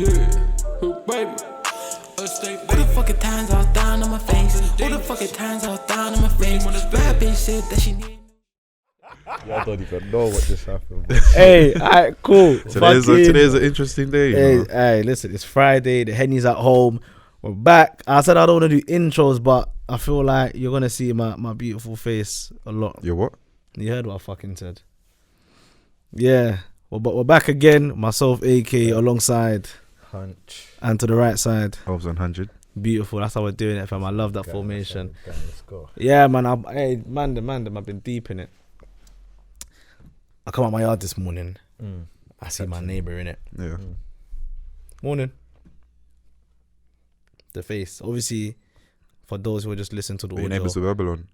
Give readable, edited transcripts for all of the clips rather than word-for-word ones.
baby. All the fucking times I was down on my face. All the fucking times I was down on my face. Bad bitch said that she need. I don't even know what just happened. Hey, alright, cool. Today's an interesting day. Hey, listen, it's Friday. The Henny's at home. We're back. I said I don't want to do intros, but I feel like you're gonna see my beautiful face a lot. You're what? You heard what I fucking said. Yeah, but we're back again. Myself, AK, alongside Hunch. and to the right side. Obsz 100. Beautiful. That's how we're doing it, fam. I love that formation. Let's go. Yeah, man. I've been deep in it. I come out my yard this morning. I see my neighbour in it. Yeah. Morning. The face. Obviously, for those who are just listening to the Your audio. neighbours to Babylon.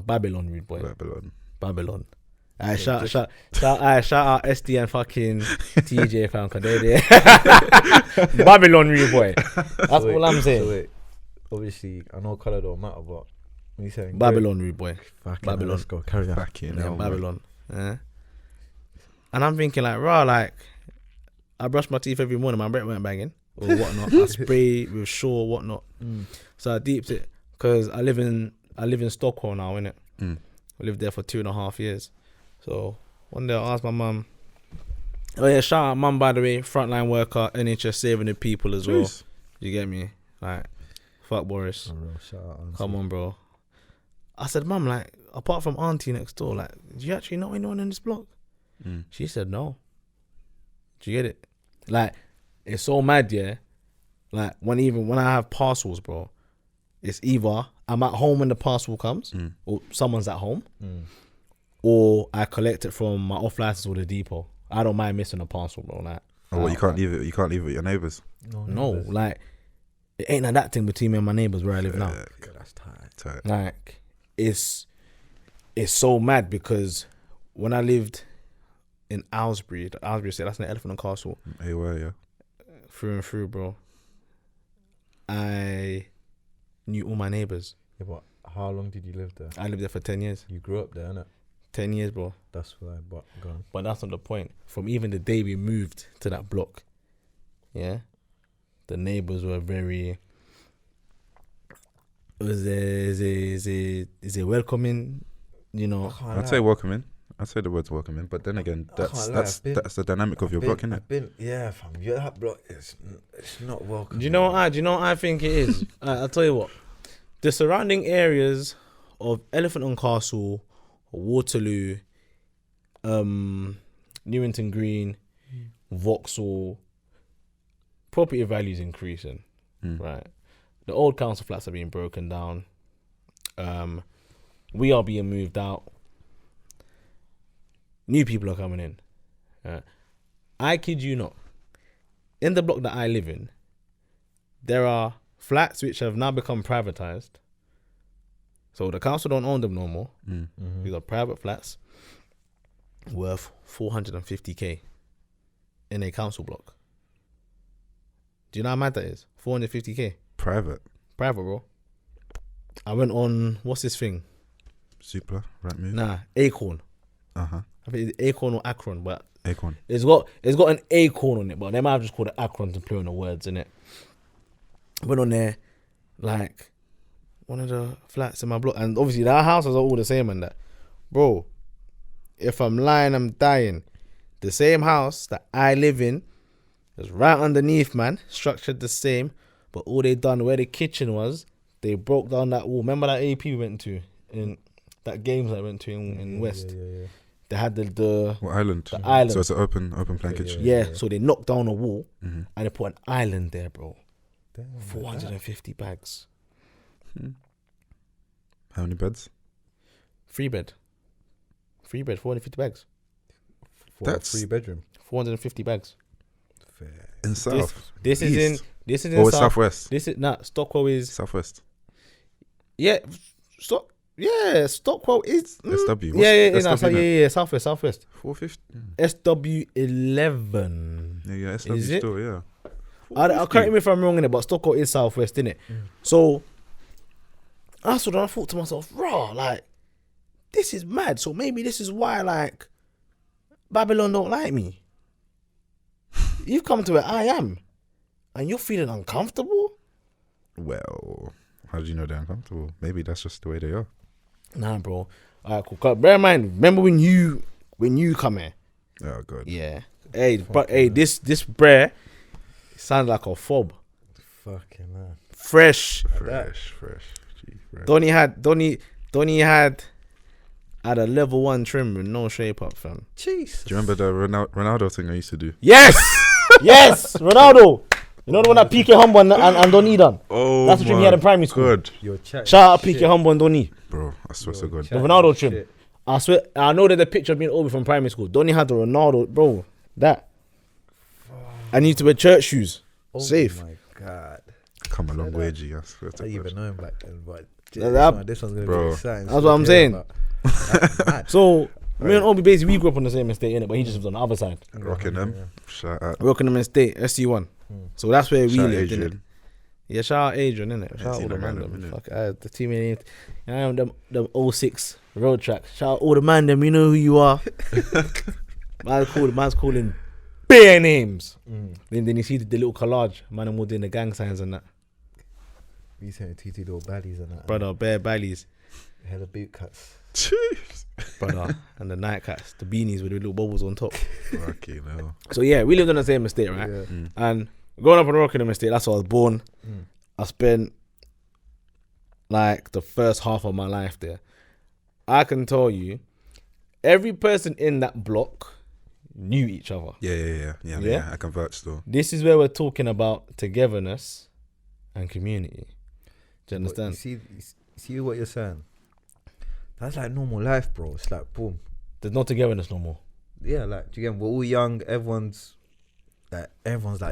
Babylon, rude boy. Babylon. Shout out SD and fucking TJ fam, cause they there. Babylon, rude boy. That's all I'm saying. So wait, obviously, I know colour don't matter, but when you saying Babylon, rude boy. Babylon, let's go carry on. Yeah, Babylon. Yeah. And I'm thinking like, I brush my teeth every morning. My breath weren't banging or whatnot. I spray with Shaw whatnot. So I deeped it because I live in Stockholm now, innit? I lived there for 2.5 years. So one day I asked my mum. Oh yeah, shout out mum, by the way, frontline worker, NHS saving the people as well. Jeez. You get me? Like, fuck Boris. Shout out, Come on, bro. I said, mum, like, apart from auntie next door, like, do you actually know anyone in this block? She said no. Do you get it? Like, it's so mad, yeah. Like, when I have parcels, bro, it's either I'm at home when the parcel comes, or someone's at home, or I collect it from my off license or the depot. I don't mind missing a parcel, bro. Like, Oh, well, you can't leave it. You can't leave it with your neighbours. no, like, it ain't like that thing between me and my neighbours where I live now. Yeah, that's tight. Like, it's so mad because when I lived in Aylesbury Estate, that's in the Elephant and Castle, Yeah. through and through, bro. I knew all my neighbours. Yeah, but how long did you live there? I lived there for 10 years. You grew up there, innit? 10 years, bro. That's why, but go on. But that's not the point. From even the day we moved to that block, yeah, the neighbours were very. Is a welcoming, you know. I'd say welcoming. I'd say the word's welcoming, but then again, that's the dynamic of your block, innit? Fam. Yeah, that block it's not welcoming. Do you know what I think it is? I'll tell you what. The surrounding areas of Elephant and Castle, Waterloo, Newington Green, Vauxhall, property values increasing, right? The old council flats are being broken down. We are being moved out. New people are coming in. I kid you not. In the block that I live in, there are flats which have now become privatized. So the council don't own them no more. These are private flats worth 450k in a council block. Do you know how mad that is? 450k. Private, bro. I went on, what's this thing? Supla, right move. Nah, Acorn. I think it's Acorn or Akron, but Acorn. It's got an acorn on it, but they might have just called it Akron to play on the words, innit? Went on there, like, one of the flats in my block, and obviously our houses are all the same and that. Bro, if I'm lying, I'm dying. The same house that I live in is right underneath, man, structured the same, but all they done where the kitchen was, they broke down that wall. Remember that AP we went to, in that games I went to in West? Yeah. They had the what island? The island. So it's an open plan kitchen. Yeah, so they knocked down a wall and they put an island there, bro. Damn, 450 bags. How many beds? 3 bed, 450 bags. That's 3 bedroom. 450 bags. Fair. In South. This is in or Southwest. This is not Stockwell is Southwest. Yeah, Stockwell is SW. Yeah, Southwest. 450. SW11. Yeah, SW is still, it? yeah. I correct me if I'm wrong in it, but Stockwell is Southwest, innit? So I thought to myself, raw, like, this is mad. So maybe this is why, like, Babylon don't like me. You've come to where I am. and you're feeling uncomfortable? Well, how do you know they're uncomfortable? Maybe that's just the way they are. Nah, bro. Alright, cool. 'Cause bear in mind, remember when you come here? Oh god. Yeah. Hey, but hey, this brer sounds like a fob. Fucking man. Fresh. Fresh. Gee, fresh. Donny had a level 1 trim with no shape up, fam. Jesus. Do you remember the Ronaldo thing I used to do? Yes, yes, Ronaldo. You know the one that PK Humble and Donny done. Oh, that's the trim he had in primary school. Good, Your chat. Shout out PK Humble and Donny. bro. I swear so good. The Ronaldo trim. I swear, I know that the picture of me and Obi from primary school. Donny had the Ronaldo, bro. That. I need to wear church shoes. Safe. Oh my god. Come a long way, G. I swear I to didn't even God. know him back then, but this one's gonna Bro. be exciting. That's what I'm saying. Mad. So, me and Obi basically, we grew up on the same estate, innit? But he just was on the other side. Rocking them. Shout out. Rockingham Estate, SC1. So that's where we Shout out lived, innit? Adrian. Yeah, shout out Adrian, innit? Shout out all seen the him man random, them. innit? Fuck, the team name. I am them 06 road tracks. Shout out all the man them, you know who you are. Man's calling bare names. Then you see the little collage, man them all doing the gang signs and that. We saying TT little baddies and that. Brother, bare ballys. Hella boot cuts. Jeez. Brother, and the night caps, the beanies with the little bubbles on top. Fucking hell. So yeah, we lived on the same estate, right? Yeah. And growing up on Rockingham Estate, that's where I was born. I spent like the first half of my life there. I can tell you, every person in that block knew each other. Yeah. I can vouch though. This is where we're talking about togetherness and community. Do you But understand? you see what you're saying? That's like normal life, bro. It's like boom. There's no togetherness no more. Yeah, like do you get? We're all young. Everyone's like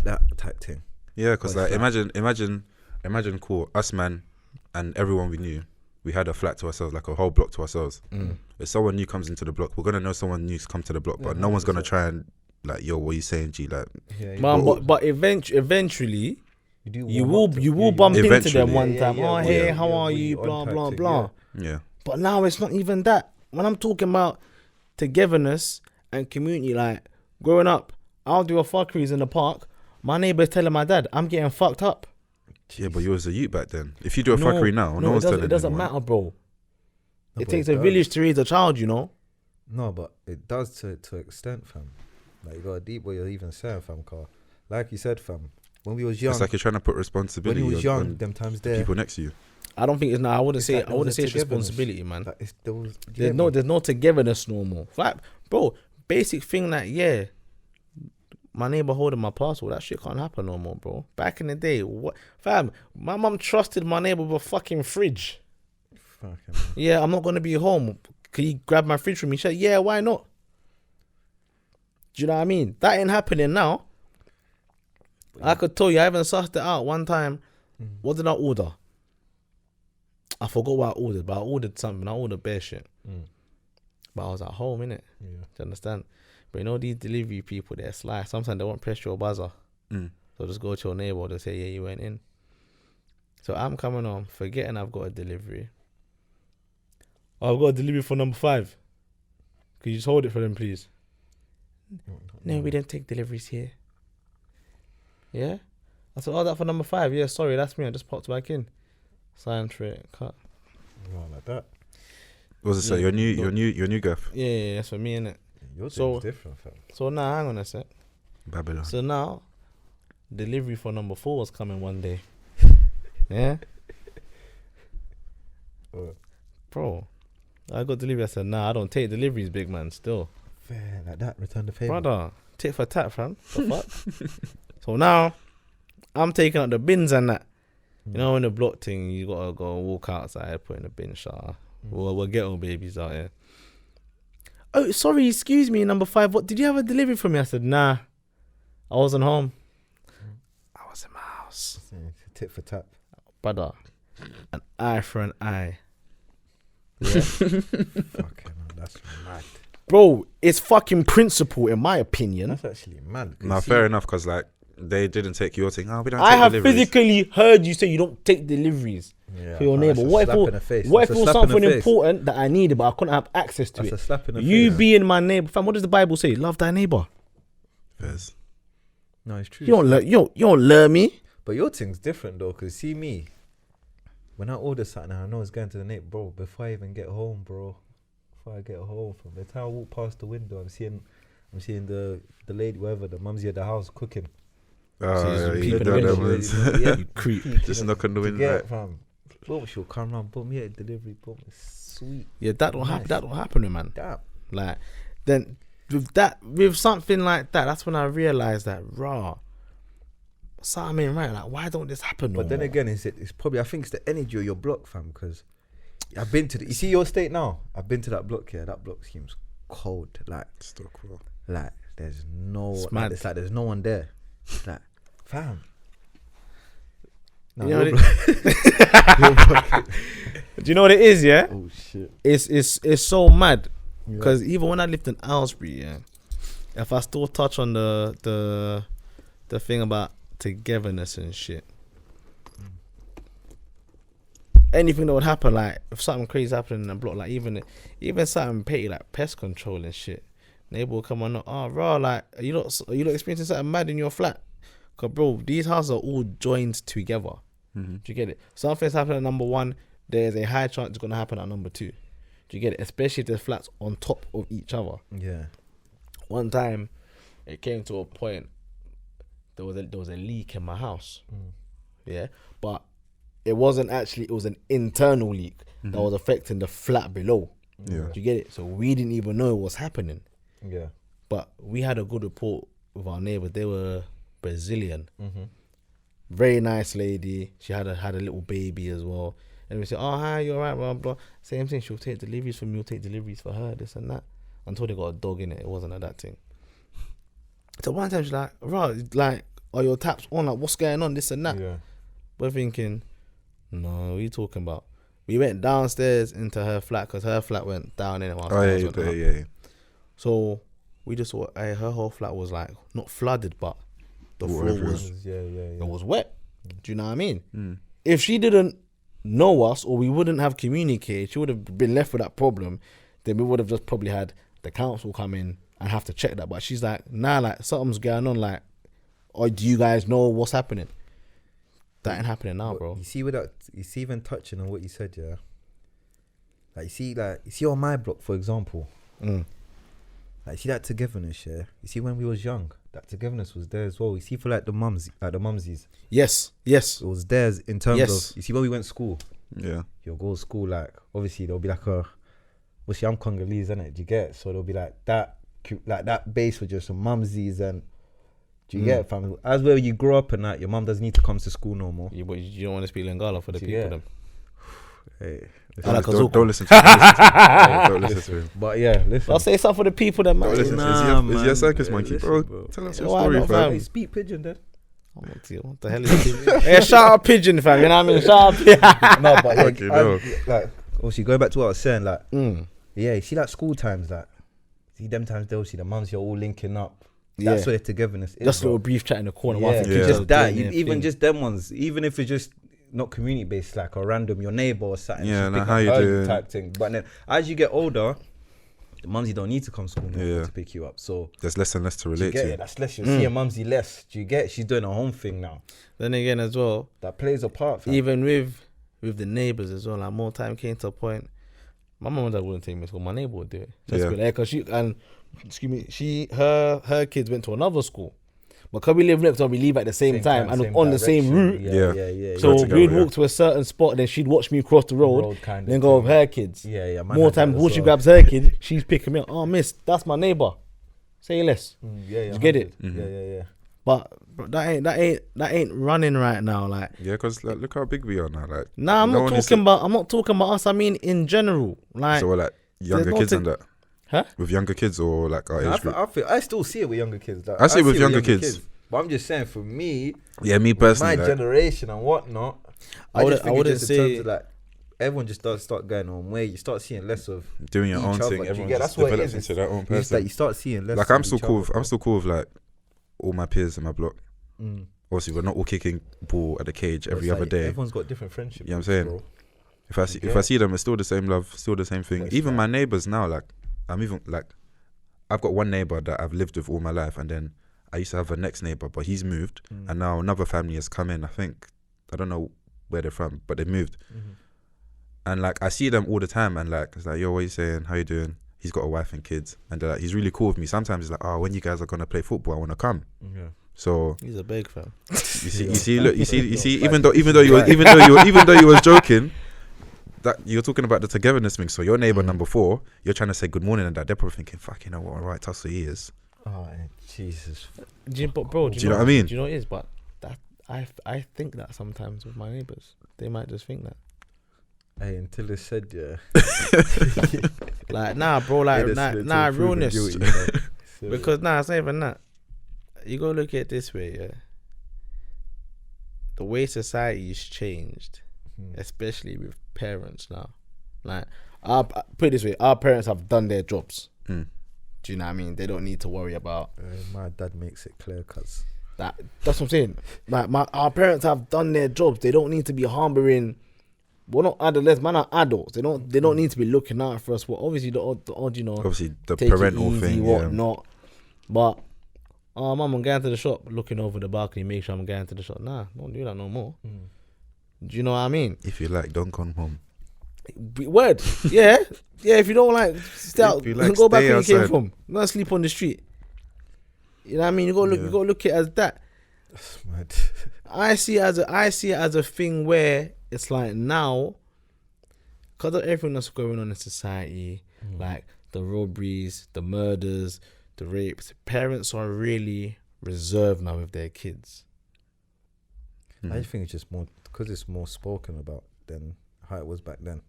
that type thing. Yeah, because But like it's imagine cool, us man and everyone we knew, we had a flat to ourselves, like a whole block to ourselves. If someone new comes into the block, we're gonna know someone new's come to the block, but no one's gonna try and like, yo, what are you saying, G? Like, Yeah, Man, but eventually you will bump bump into them Eventually. one time. Yeah, Oh, yeah, hey, yeah, how yeah, are we you? on Blah blah tactic, blah. yeah. But now it's not even that. When I'm talking about togetherness and community, like growing up, I'll do a fuckeries in the park. My neighbour's telling my dad, I'm getting fucked up. Yeah, but you was a youth back then. If you do a fuckery now, no one's telling it doesn't anyone. matter, bro. No, It but takes it a does. village to raise a child, you know. No, but it does to an extent, fam. Like you got a deep what you're even saying, fam. Car, like you said, fam. When we was young, It's like you're trying to put when responsibility he was young, on them times the there. people next to you. I don't think it's now. I wouldn't It's say. like I there wouldn't was say a it's togetherness. responsibility, man. Like there was, There's no togetherness no more. Like, bro, basic thing like my neighbor holding my parcel, that shit can't happen no more, bro. Back in the day, what, fam? My mum trusted my neighbor with a fucking fridge. Fucking Yeah, I'm not gonna be home. Can you grab my fridge from me? She said, yeah, why not? Do you know what I mean? That ain't happening now. I could tell you, I even sussed it out one time. What did I order? I forgot what I ordered, but I ordered something. I ordered bare shit. But I was at home, innit? Yeah. Do you understand? But you know these delivery people, they're sly. Sometimes they won't press your buzzer. So just go to your neighbor, they'll say, yeah, you went in. So I'm coming home, forgetting I've got a delivery. Oh, I've got a delivery for number 5. Could you just hold it for them, please? No, we don't take deliveries here. Yeah? I said, oh, that for number 5. Yeah, sorry, that's me. I just popped back in. Sign for it, cut. Right, like that. What was it say? Your new gaff? Yeah, that's for me, innit? Your So- thing's different, fam. So now, hang on a sec. Babylon. So now, delivery for number 4 is coming one day. Yeah? Bro, I got delivery. I said, nah, I don't take deliveries, big man, still. Fair, like that. Return the favor. Brother, tit for tat, fam. The fuck? So now, I'm taking out the bins and that. You know, in the block thing, you gotta go walk outside, put in the bin shot. We'll get all babies out here. Oh, sorry, excuse me, number 5. What, did you have a delivery for me? I said, nah, I wasn't home. I was in my house. Tit for tat. Brother, an eye for an eye. Yeah. Fucking hell, that's mad. Bro, it's fucking principle, in my opinion. That's actually mad. Nah, fair enough, because like they didn't take your thing. Oh, we don't I take have deliveries. physically heard you say you don't take deliveries Yeah, for your that's neighbor. a What if slap it, in the face. what if That's it a was slap in the something face. important that I needed, but I couldn't have access to That's a it? slap in the You face. being my neighbor, fam. What does the Bible say? Love thy neighbor. Fairs. No, it's true. You don't learn me. But your thing's different though, cause see me, when I order something, I know it's going to the Nate, bro. Before I even get home, bro. Before I get home, from the time I walk past the window, I'm seeing the lady, whatever, the mumsy at the house cooking. You creep. Just knock on the window. Get fam. Boom, she'll come round. Boom, yeah, delivery. Boom, it's sweet. Yeah, that don't happen. That don't happen, man. Damn. Like, then with something like that, that's when I realized that something ain't right. Like, why don't this happen? But then again, it's probably, I think it's the energy of your block, fam. Because I've been to you see your state now. I've been to that block here. That block seems cold. Like, Still cool. like there's no. It's Like, mad. it's like there's no one there. Like, fam. You know what Do you know what it is? Yeah. Oh shit. It's so mad because even when I lived in Aylesbury, yeah, if I still touch on the thing about togetherness and shit, anything that would happen, like if something crazy happened in the block, like even something petty like pest control and shit, neighbor will come on, oh bro, like are you not experiencing something mad in your flat? Cause bro, these houses are all joined together. Mm-hmm. Do you get it? Something's happening at number 1, there's a high chance it's gonna happen at number 2. Do you get it? Especially if there's flats on top of each other. Yeah. One time, it came to a point. There was a leak in my house. Yeah, but it wasn't actually. It was an internal leak that was affecting the flat below. Yeah. Do you get it? So we didn't even know it was happening. Yeah. But we had a good rapport with our neighbors. They were Brazilian. Mm-hmm. Very nice lady. She had a little baby as well. And we said, oh, hi, you alright, blah, blah. Same thing, she'll take deliveries for me, we'll take deliveries for her, this and that. Until they got a dog in it, it wasn't that thing. So one time she's like, right, like, are your taps on? Like, what's going on, this and that? Yeah. We're thinking, no, what are you talking about? We went downstairs into her flat, because her flat went down in it. Oh, yeah. So we just thought, hey, her whole flat was like, not flooded, but the Water floor everywhere. was, Yeah. it was wet. Do you know what I mean? Mm. If she didn't know us or we wouldn't have communicated, she would have been left with that problem, then we would have just probably had the council come in and have to check that. But she's like, nah, like something's going on, like, or do you guys know what's happening? That ain't happening now, bro. You see even touching on what you said, yeah. Like you see on my block, for example. Like see that togetherness, yeah. You see when we was young, that togetherness was there as well. You see for like the mumsies. Yes. It was theirs in terms Yes. of, you see when we went to school, Yeah. you'll go to school, like obviously there'll be like obviously I'm Congolese, innit? Do you get it? So there'll be like that base with just some mumsies and do you get it, fam? As where you grow up and that your mum doesn't need to come to school no more. But you don't want to speak Lingala for the Do people, you get them. Hey, I like Don't Kazuko. listen to him. Don't listen to him. but yeah, listen. I'll say something for the people that Don't might. listen. Is he a circus monkey? Listen, Bro, bro. tell us your Why story, not, fam. Hey, speak pigeon then. What the hell is it? Hey, shout out pigeon, fam. You know what I mean? Shout out. No, but like, Okay, no. like obviously going back to what I was saying, like Mm. yeah, you see like school times, like see them times they'll see the mums you're all linking up. That's Yeah. where the togetherness is. Just a bro. little brief chat in the corner. Yeah, Whilst the kids just are that. doing their Even thing. just them ones. Even if it's just not community based, like a random your neighbor or something. Yeah, just like pick how up you her doing? type thing. But then as you get older, the mumsy don't need to come to school no more Yeah. to pick you up. So There's less and less to do you relate get it? to. That's less. You'll see a mumsy less. Do you get it? She's doing her own thing now. Then again, as well, That plays a part. Fam. even with the neighbors as well, like more time came to a point. My mum and dad wouldn't take me to school. My neighbor would do it. Just Yeah. be like, cause her kids went to another school, but because we live next door, we leave at the same time and same on the same direction. route. Yeah. So together, we'd yeah. walk to a certain spot, and then she'd watch me cross the road, kind then go with her kids. Yeah. man More had that time as before she well. grabs her kid, she's picking me up. Oh, miss, that's my neighbor. Say less. Yeah. You get it? Yeah. But that ain't running right now. Like, Yeah, because like, look how big we are now. Like, nah, I'm no not one is- talking about. I'm not talking about us. I mean, in general, like, So like younger no kids to- and that. huh? With younger kids or like our age group. I still see it with younger kids. Like, I see it with younger kids. But I'm just saying, for me, Yeah, me my personally. Like, generation and whatnot, I I just think wouldn't it's just in terms say- of like everyone just does start going on where you start seeing less of doing your each own other. thing, Do you everyone get- just that's what it develops is. into their own It's just person. that you start seeing less. Like of I'm still each cool. other, I'm still cool with like all my peers in my block. Mm. Obviously, we're not all kicking ball at the cage But every it's other like day. Everyone's got different friendships. You know what I'm saying? bro. If Yeah. I see them, it's still the same love, still the same thing. That's Even right. my neighbors now, like I'm even like I've got one neighbor that I've lived with all my life, and then I used to have a next neighbor, but he's moved, and now another family has come in. I don't know where they're from, but they moved. And like I see them all the time, and like it's like, yo, what are you saying? How you doing? He's got a wife and kids, and they're like, he's really cool with me. Sometimes he's like, oh, when you guys are gonna play football, I want to come. Yeah. So He's a big fan. you see, look, you see. Even though you was joking, that you're talking about the togetherness thing. So your neighbor number 4, you're trying to say good morning, and that they're probably thinking, fuck, you know what a right tussle he is. Oh, Jesus. Do you know what I mean? Do you know what it is? But that I think that sometimes with my neighbors, they might just think that. Hey, until they said, yeah. Like, nah, bro, like, nah, realness. Guilty, you know? So, Because, nah, it's not even that. You gotta look at it this way, yeah. The way society's changed, especially with parents now. Like, put it this way, our parents have done their jobs. Do you know what I mean? They don't need to worry about my dad makes it clear, cuz. that. That's what I'm saying. Like, our parents have done their jobs. They don't need to be harboring. We're not adolescents, man. Are adults. They don't need to be looking out for us. Well, obviously the odd, you know. Obviously the take parental it easy, thing, whatnot. But mum, I'm going to the shop, looking over the balcony, make sure I'm going to the shop. Nah, don't do that no more. Do you know what I mean? If you like, don't come home. Word, yeah. If you don't like, stay out. If you like, go back stay where you came outside. from. Don't sleep on the street. You know what I mean? You gotta look at it as that. That's mad. I see it as a thing where it's like now, because of everything that's going on in society, like the robberies, the murders, the rapes, parents are really reserved now with their kids. I think it's just more because it's more spoken about than how it was back then.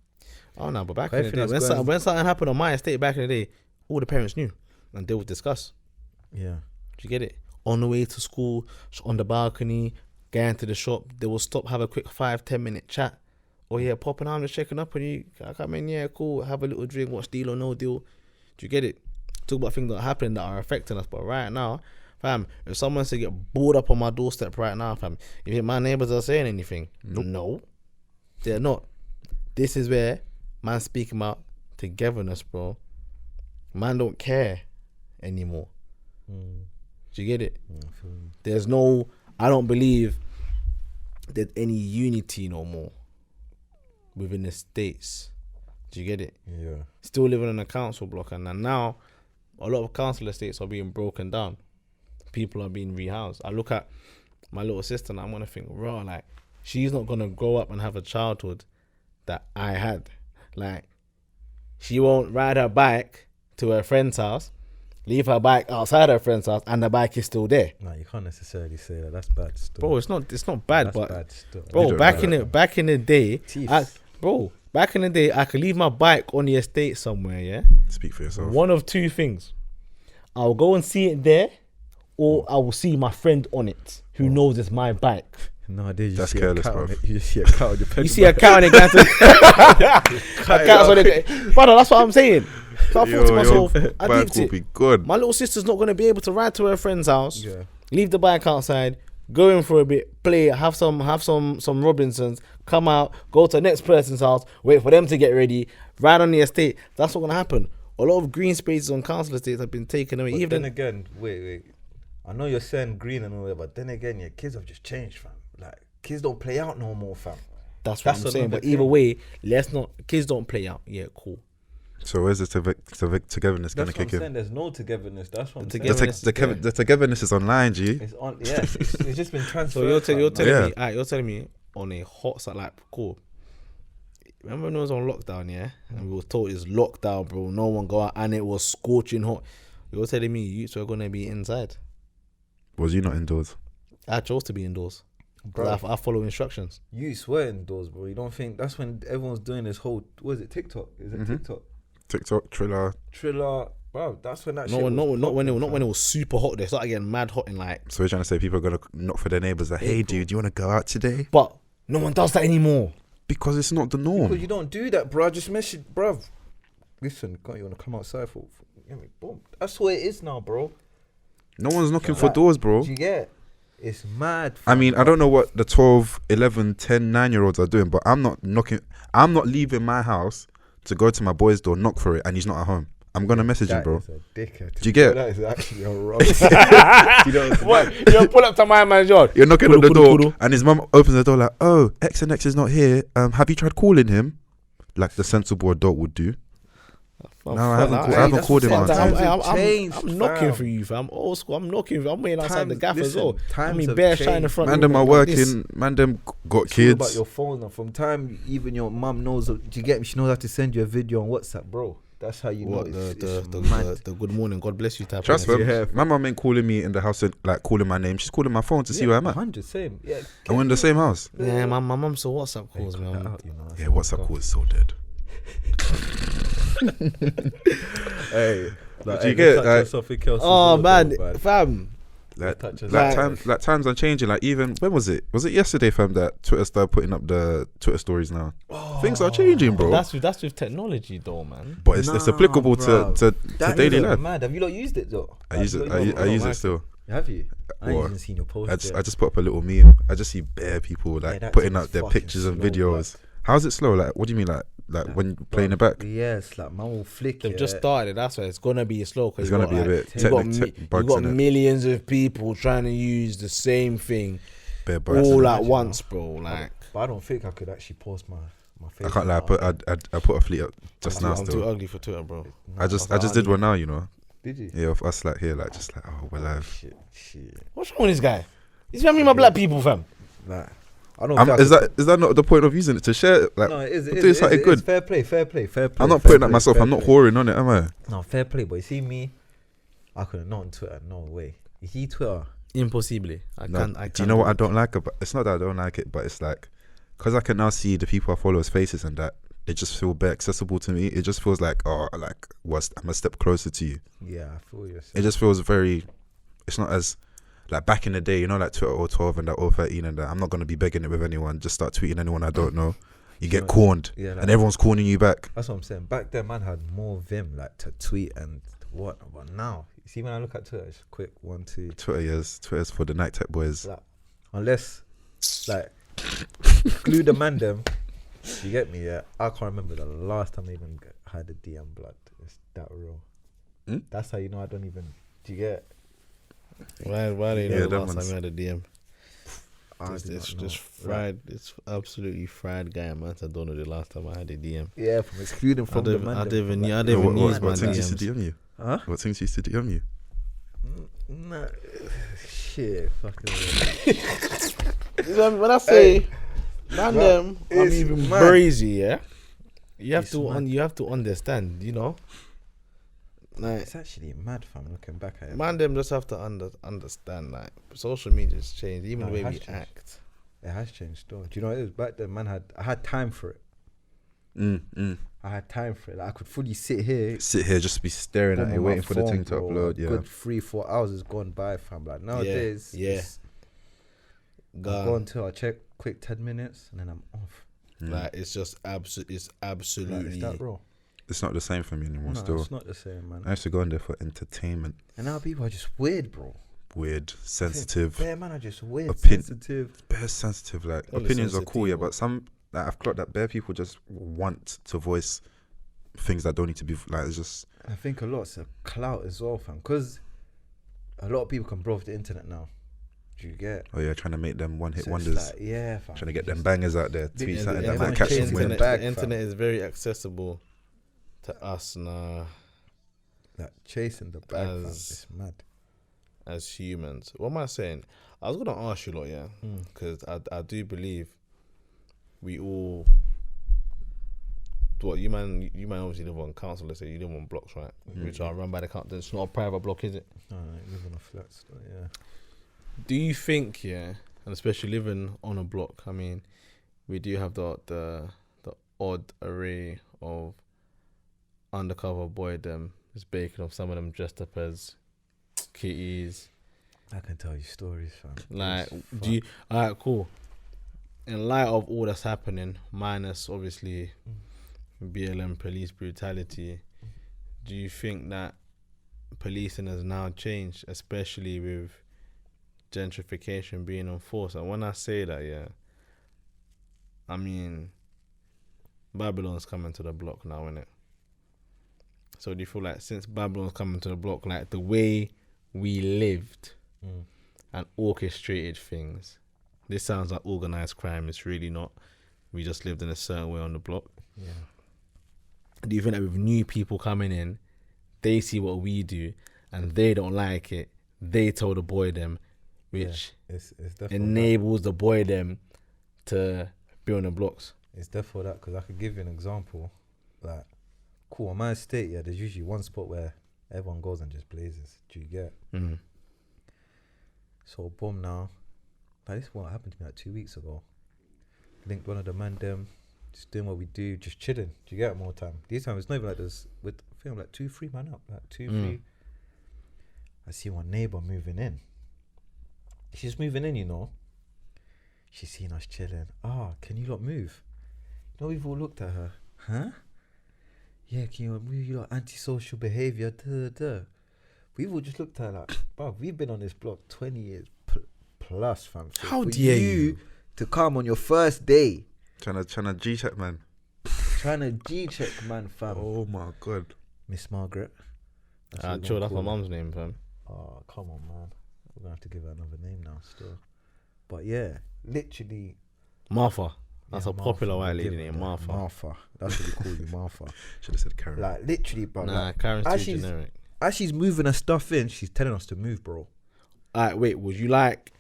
Oh no, but back I in the think day, that's when something happened on my estate back in the day, all the parents knew and they would discuss. Yeah. Do you get it? On the way to school, on the balcony, going to the shop, they will stop, have a quick 5-10 minute chat. Oh yeah, popping out, I'm just checking up on you. I come in, yeah, cool, have a little drink, watch Deal or No Deal. Do you get it? Talk about things that are happening that are affecting us. But right now, fam, if someone's to get bored up on my doorstep right now, fam, you think my neighbours are saying anything? No, they're not. This is where man speaking about togetherness, bro. Man don't care anymore. Do you get it? There's no, I don't believe there's any unity no more within the states. Do you get it? Yeah. Still living in a council block, and now a lot of council estates are being broken down. People are being rehoused. I look at my little sister and I'm gonna think, raw, like, she's not gonna grow up and have a childhood that I had. Like, she won't ride her bike to her friend's house, leave her bike outside her friend's house, and the bike is still there. No, you can't necessarily say that. That's bad still. Bro, it's not bad, That's but bad still. bro, back in the day, Teeth. back in the day, I could leave my bike on the estate somewhere, yeah? Speak for yourself. One of two things. I'll go and see it there, or I will see my friend on it who knows it's my bike. No, dude, you That's see careless, a cat bruv. on it. You see a cat on your pedal You see a bike. cat on it, cat's on it. Brother, that's what I'm saying. So I thought to myself, I bike deeped will it. be good. My little sister's not going to be able to ride to her friend's house, Yeah. leave the bike outside, go in for a bit, play, have some Robinsons, come out, go to the next person's house, wait for them to get ready, ride on the estate. That's what's going to happen. A lot of green spaces on council estates have been taken away. But Even then again, wait. I know you're saying green and all that, but then again, your kids have just changed, fam. Like, kids don't play out no more, fam. that's what I'm saying. another But either thing. way, let's not. Kids don't play out. Yeah, cool. So where's the togetherness That's gonna what I'm kick in? saying. There's no togetherness. That's what I'm saying. Togetherness is there. The togetherness is online, G. It's on. Yeah, it's just been transferred. So you're fam. telling Yeah. me, you're telling me on a hot side, like, cool. Remember when it was on lockdown, yeah? And we were told it's lockdown, bro. No one go out, and it was scorching hot. You're telling me youths were gonna be inside. Was you not indoors? I chose to be indoors. Bro. I follow instructions. You swear indoors, bro. You don't think that's when everyone's doing this whole? What is it? TikTok? Is it TikTok? TikTok, Triller. Triller, bro. That's when that. Not shit when, was not when popping, it was super hot. They started getting mad hot in like. So we're trying to say people are gonna knock for their neighbours like, hey, dude, do you want to go out today? But no one does that anymore. Because it's not the norm. Because you don't do that, bro. Just message, bro. Listen, you want to come outside for boom. That's what it is now, bro. No one's knocking for doors, bro. Do you get? It's mad. I mean, I don't know what the 12, 11, 10, 9-year-olds are doing, but I'm not leaving my house to go to my boy's door, knock for it, and he's not at home. I'm gonna message him, bro. That is a dickhead. Do you get? That is actually a wrong. You know What? You pull up to my man's yard. You're knocking Kudu, on the kudu, door, kudu. and his mum opens the door like, "Oh, X and X is not here. Have you tried calling him?" Like the sensible adult would do. No, I haven't called him. what I'm Auntie. saying. I'm knocking for you, fam. Old school. I'm knocking. I'm waiting outside the gaff as Listen, well. I times mean, have bare shine in changed. front. Man, of them me are like this. working. Man, them got It's all about kids. your phone now. From time even your mum knows. Do you get me? She knows how to send you a video on WhatsApp, bro. That's how you know What it's the good morning, God bless you type. Trust of me, Yeah. my mum ain't calling me in the house, like calling my name. She's calling my phone to see where I'm at. 100 same. Yeah. And we're in the same house. Yeah, my mum still WhatsApp calls me. Yeah, WhatsApp call is so dead. Hey, like, Do you hey, get, touch like- on something else as Oh well, man, though, fam. Like, Touch us Like- times are changing. Like even when was it? Was it yesterday, fam? That Twitter started putting up the Twitter stories now. Things are changing, bro. That's with technology, though, man. But it's applicable to That daily is life. mad. Have you not used it though? I use it. I use it still. Have you? I What? haven't seen your post. I just put up a little meme. I just see bare people like that putting thing up is their fucking pictures and slow, videos. How's it slow? Like, what do you mean? Like when playing it back? Yes, like man will flick. They've it. just started. That's why it's gonna be slow. Cause It's gonna be a bit you got, tech bugs you got in it. millions of people trying to use the same thing Bare bugs. all in it. at imagine, once, bro. Like, But I don't think I could actually post my face. I can't lie. on I put a fleet up just now. I'm too Still, ugly for Twitter, bro. that. I just did one now. You know. Did you? Yeah, of us like here, like just like we're live. Shit. What's wrong with this guy? He's me my black people, fam. Like, I don't. think I Is could- that not the point of using it to share? Like, No, it is. I'm doing something good. Fair play. I'm not putting that myself. I'm not whoring on it, am I? No, fair play. But you see me, I couldn't not on Twitter. No way. You see Twitter. Impossible. No. Do you know what I don't like about? It's not that I don't like it, but it's like because I can now see the people I follow as faces and that they just feel bare accessible to me. It just feels like I'm a step closer to you. Yeah, I feel you. It just feels very. It's not as like back in the day, you know, like Twitter 012 and that 013 and that. I'm not gonna be begging it with anyone. Just start tweeting anyone I don't know. You get corned, Yeah, like, and everyone's corning you back. that's what I'm saying. Back then, man had more vim like to tweet and what. But now, you see, when I look at Twitter, it's quick 1, 2. Twitter's for the night tech boys. Like, unless, like, glue the man them. You get me? Yeah. I can't remember the last time I even had a DM blood. It's that real. Hmm? That's how you know I don't even. Do you get? Why do you know Yeah, the that last time one's- I had a DM? I It's do not know. just fried. It's absolutely fried guy, man. I don't know the last time I had a DM. Yeah, from excluding from the man. I them. don't Like, even use my What things used to DMs. DM you? Huh? What things used to DM you? Nah, shit, fucking. When I say man, them, I'm it's even mad. brazy. Yeah, you have It's to mad. you have to understand. You know, like It's actually mad, fam. Looking back at it. man, them just have to understand. Like social media's changed, even No, the way it has we changed. act. It has changed though. Do you know what it is? Back then, man I had time for it. I had time for it. Like, I could fully sit here. Sit here, just be staring at on it, my waiting for the phone, thing to bro. upload. Yeah. Good 3-4 hours has gone by, fam. Like nowadays, yeah. it's- I go until I check quick 10 minutes and then I'm off. Like it's just It's Like, is absolutely. that raw? It's not the same for me anymore. No, Still, it's not the same, man. I used to go in there for entertainment. And now people are just weird, bro. Weird, sensitive, Bare man are just weird, Opin- sensitive. bare sensitive. Like All the opinions are cool, yeah, sensitive. but some like I've clocked that bare people just want to voice things that don't need to be like. It's just I think a lot's a clout as well, fam. Because a lot of people can blow off the internet now. Do you get? trying to make them one-hit So it's wonders, like, yeah, fam. trying to get them bangers out there. Tweet Yeah, something yeah, that man, might catch chasing some the wind. internet, bag, the fam. internet is very accessible to us now Like chasing the bag, fam. As- It's mad. as humans. What am I saying? I was gonna ask you lot, yeah, because I do believe we all. What you man obviously live on council. Let's say you live on blocks, right? Which are run by the council. It's not a private block, is it? No, you live on a flat, so yeah. Do you think, yeah, and especially living on a block, I mean, we do have the odd array of undercover boydom. It's baking of some of them dressed up as kitties. I can tell you stories, fam. Like, It's do you? Alright, cool. In light of all that's happening, minus obviously BLM police brutality, do you think that policing has now changed, especially with gentrification being enforced? And when I say that, yeah, I mean Babylon's coming to the block now, innit? So do you feel like since Babylon's coming to the block, like the way we lived and orchestrated things, this sounds like organised crime. It's really not. We just lived in a certain way on the block. Yeah. Do you think that with new people coming in, they see what we do and they don't like it, they tell the boy them, which it's definitely enables the boy them to be on the blocks? It's definitely that, because I could give you an example. Like, cool, on my estate, yeah, there's usually one spot where everyone goes and just blazes. Do you get? Mm. So, boom, now. Like, this is what happened to me like 2 weeks ago. Linked one of the man them, just doing what we do, just chilling. Do you get more time? These times, it's not even like this. With, I think I'm like 2-3 man up. Like 2-3. I see one neighbor moving in. She's moving in, you know. She's seen us chilling. Can you lot move? You know, we've all looked at her. Huh? Yeah, can you lot move? You lot antisocial behaviour. We've all just looked at her like, bro, we've been on this block 20 years plus, fam. So How for dare you to come on your first day, Trying to G-check, man. trying to G-check, man, fam. Oh, my God. Miss Margaret. That's what we're Chill, gonna that's my call her. mum's name, fam. Oh, come on, man. We're going to have to give her another name now still. But yeah, literally. Martha. That's Yeah, a popular Martha, white we'll lady give her named that. Martha. Martha. That's what we call you, Martha. Should have said Karen. Like, literally, bro. Nah, like, Karen's as too she's- generic. As she's moving her stuff in, she's telling us to move, bro. Alright, wait, would you like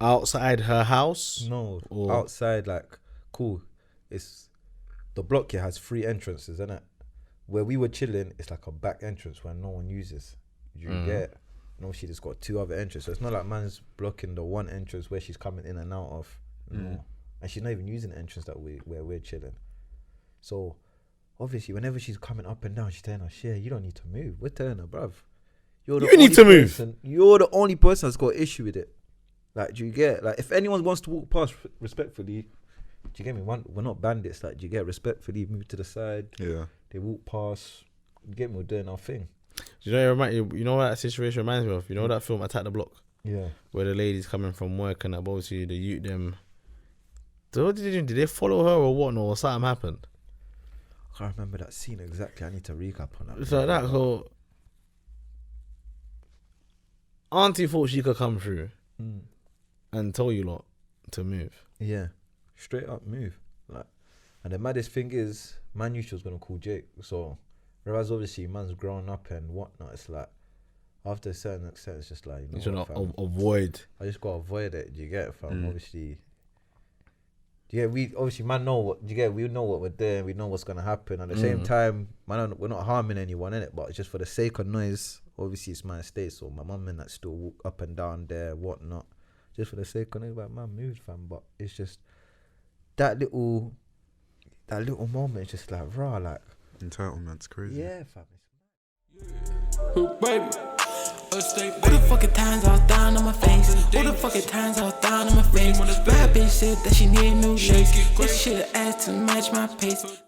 outside her house? No, Or- outside, like, cool. It's the block here has 3 entrances, isn't it? Where we were chilling, it's like a back entrance where no one uses. You get? No, she just got 2 other entrances. So it's not like man's blocking the one entrance where she's coming in and out of. No, and she's not even using the entrance that where we're chilling. So obviously, whenever she's coming up and down, she's telling us, "Yeah, you don't need to move." We're telling her, bruv, You need to move. You're the only person that's got an issue with it. Like, do you get? Like, if anyone wants to walk past respectfully, do you get me? We're not bandits. Like, do you get? Respectfully, move to the side. Yeah. They walk past. You get me? We're doing our thing. Do you know, you know what that situation reminds me of? You know that film Attack the Block? Yeah. Where the lady's coming from work and obviously the youth them. So what did they do? Did they follow her or what? Or something happened? I can't remember that scene exactly. I need to recap on that. It's like that. So Auntie thought she could come through and tell you lot to move. Yeah, straight up move. Like, and the maddest thing is, man knew she was gonna call Jake. So, whereas obviously man's grown up and whatnot, it's like after a certain extent, it's just like, you You know, should what, fam, avoid. I just gotta avoid it. Do you get it, fam? Obviously, we obviously man know what do you get. We know what we're doing. We know what's gonna happen. At the same time, man, we're not harming anyone in it, but it's just for the sake of noise. Obviously, it's my estate, so my mum and that still walk up and down there, whatnot, just for the sake of noise. Like, man, moved, fam. But it's just that little moment. It's just like raw, like Entitlement's crazy. yeah, fam. Baby. All the fucking times I was down on my face. All the fucking times I was down on my face. Bad bitch said that she need new legs. This shit ass to match my pace.